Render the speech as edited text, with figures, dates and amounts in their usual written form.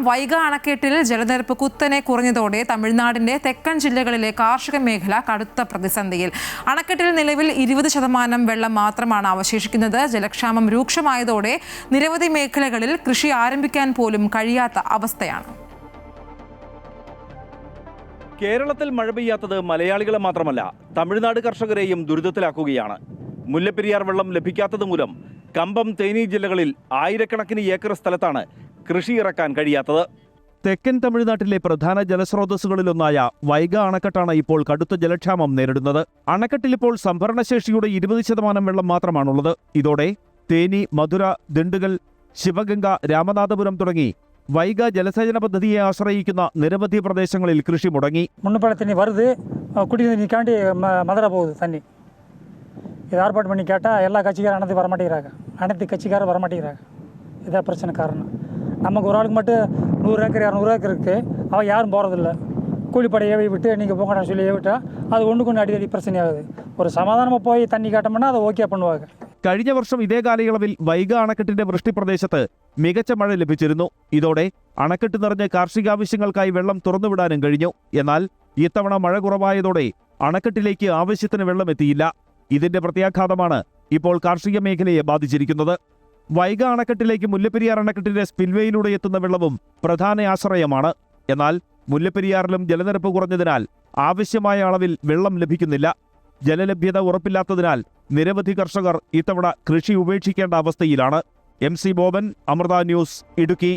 വൈഗ അണക്കെട്ടിൽ ജലനിരപ്പ് കുത്തനെ കുറഞ്ഞതോടെ തമിഴ്നാടിന്റെ തെക്കൻ ജില്ലകളിലെ കാർഷിക മേഖല കടുത്ത പ്രതിസന്ധിയിൽ. അണക്കെട്ടിൽ നിലവിൽ 20% വെള്ളം മാത്രമാണ് അവശേഷിക്കുന്നത്. ജലക്ഷാമം രൂക്ഷമായതോടെ നിരവധി മേഖലകളിൽ കൃഷി ആരംഭിക്കാൻ പോലും കഴിയാത്ത അവസ്ഥയാണ്. കേരളത്തിൽ മഴ പെയ്യാത്തത് മലയാളികളെ മാത്രമല്ല, തമിഴ്നാട് കർഷകരെയും ദുരിതത്തിലാക്കുകയാണ്. മുല്ലപ്പെരിയാർ വെള്ളം ലഭിക്കാത്തത് മൂലം കമ്പം, തേനി ജില്ലകളിൽ ആയിരക്കണക്കിന് ഏക്കർ സ്ഥലത്താണ് കൃഷി ഇറക്കാൻ കഴിയാത്തത്. തെക്കൻ തമിഴ്നാട്ടിലെ പ്രധാന ജലസ്രോതസ്സുകളിലൊന്നായ വൈഗ അണക്കെട്ടാണ് ഇപ്പോൾ കടുത്ത ജലക്ഷാമം നേരിടുന്നത്. അണക്കെട്ടിൽ ഇപ്പോൾ സംഭരണശേഷിയുടെ 20% വെള്ളം മാത്രമാണുള്ളത്. ഇതോടെ തേനി, മധുര, ദിണ്ടുഗൽ, ശിവഗംഗ, രാമനാഥപുരം തുടങ്ങി വൈഗ ജലസേചന പദ്ധതിയെ ആശ്രയിക്കുന്ന നിരവധി പ്രദേശങ്ങളിൽ കൃഷി മുടങ്ങി. മുന്നപ്പഴത്തண்ணി വരുത്, കുടിനീരിക്കാണ്ടി മധുര പോകുது தண்ணி. இது ஆர்ப்பாட்டம் பண்ணி கேட்டால் எல்லா கட்சிக்காரும் அனைத்து கட்சிக்காரும் வரமாட்டேங்கிறாங்க. இதான் பிரச்சனை காரணம். நமக்கு ஒரு ஆளுக்கு மட்டும் 100 ஏக்கர் 200 ஏக்கர் இருக்குது, அவன் யாரும் போகிறதில்ல. கூலிப்படை ஏவி விட்டு நீங்கள் போங்கன்னு சொல்லி ஏவிட்டால் அது ஒன்றுக்கு அடிக்கடி பிரச்சனையாகுது. ஒரு சமாதானமாக போய் தண்ணி காட்டோம்னா அதை ஓகே பண்ணுவாங்க. കഴിഞ്ഞ വർഷം ഇതേ കാലയളവിൽ വൈഗ അണക്കെട്ടിന്റെ വൃഷ്ടിപ്രദേശത്ത് മികച്ച മഴ ലഭിച്ചിരുന്നു. ഇതോടെ അണക്കെട്ട് നിറഞ്ഞ് കാർഷികാവശ്യങ്ങൾക്കായി വെള്ളം തുറന്നുവിടാനും കഴിഞ്ഞു. എന്നാൽ ഇത്തവണ മഴ കുറവായതോടെ അണക്കെട്ടിലേക്ക് ആവശ്യത്തിന് വെള്ളം എത്തിയില്ല. ഇതിന്റെ പ്രത്യാഘാതമാണ് ഇപ്പോൾ കാർഷിക മേഖലയെ ബാധിച്ചിരിക്കുന്നത്. വൈഗ അണക്കെട്ടിലേക്ക് മുല്ലപ്പെരിയാർ അണക്കെട്ടിന്റെ സ്പിൽവേയിലൂടെ എത്തുന്ന വെള്ളവും പ്രധാന ആശ്രയമാണ്. എന്നാൽ മുല്ലപ്പെരിയാറിലും ജലനിരപ്പ് കുറഞ്ഞതിനാൽ ആവശ്യമായ അളവിൽ വെള്ളം ലഭിക്കുന്നില്ല. ജലലഭ്യത ഉറപ്പില്ലാത്തതിനാൽ നിരവധി കർഷകർ ഇത്തവണ കൃഷി ഉപേക്ഷിക്കേണ്ട അവസ്ഥയിലാണ്. MC Boban, Amrita news, Idukki.